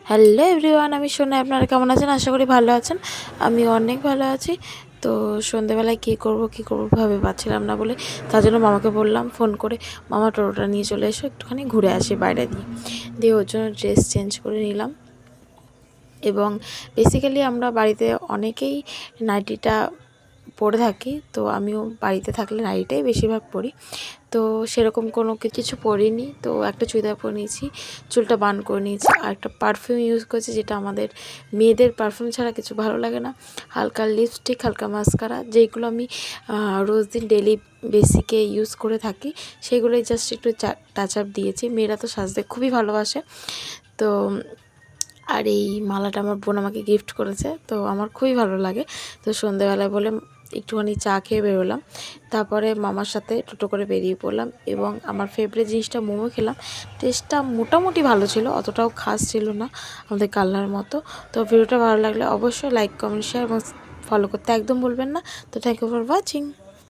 Hello everyone, আমি সোনা। আপনারা কেমন আছেন? আশা করি ভালো আছেন। আমি অনেক ভালো আছি। তো সন্ধ্যেবেলায় কী করব ভাবে পাচ্ছিলাম না বলে তার জন্য মামাকে বললাম ফোন করে, মামা টোটোটা নিয়ে চলে এসো, একটুখানি ঘুরে আসি বাইরে দিয়ে ওর জন্য ড্রেস চেঞ্জ করে নিলাম। এবং বেসিক্যালি আমরা বাড়িতে অনেকেই নাইটিটা পরে থাকি, তো আমিও বাড়িতে থাকলে নাইটিটাই বেশিরভাগ পরি। তো সেরকম কোনো কিছু পরিনি, তো একটা চুড়িদার পরে নিয়েছি, চুলটা বান করে নিয়েছি, আর একটা পারফিউম ইউজ করেছি, যেটা আমাদের মেয়েদের পারফিউম ছাড়া কিছু ভালো লাগে না। হালকা লিপস্টিক, হালকা মাস্কারা, যেগুলো আমি রোজ দিন ডেলি বেসিকে ইউজ করে থাকি, সেগুলোই জাস্ট একটু টাচ আপ দিয়েছি। মেয়েরা তো সাজতে খুবই ভালোবাসে। তো আর এই মালাটা আমার বোন আমাকে গিফট করেছে, তো আমার খুবই ভালো লাগে। তো সন্ধেবেলায় বলে একটুখানি চা খেয়ে বেরোলাম, তারপরে মামার সাথে টোটো করে বেরিয়ে পড়লাম। এবং আমার ফেভারিট জিনিসটা মোমো খেলাম। টেস্টটা মোটামুটি ভালো ছিল, অতটাও খাস ছিল না আমাদের কালনার মতো। তো ভিডিওটা ভালো লাগলে অবশ্যই লাইক, কমেন্ট, শেয়ার এবং ফলো করতে একদম ভুলবেন না। তো থ্যাংক ইউ ফর ওয়াচিং।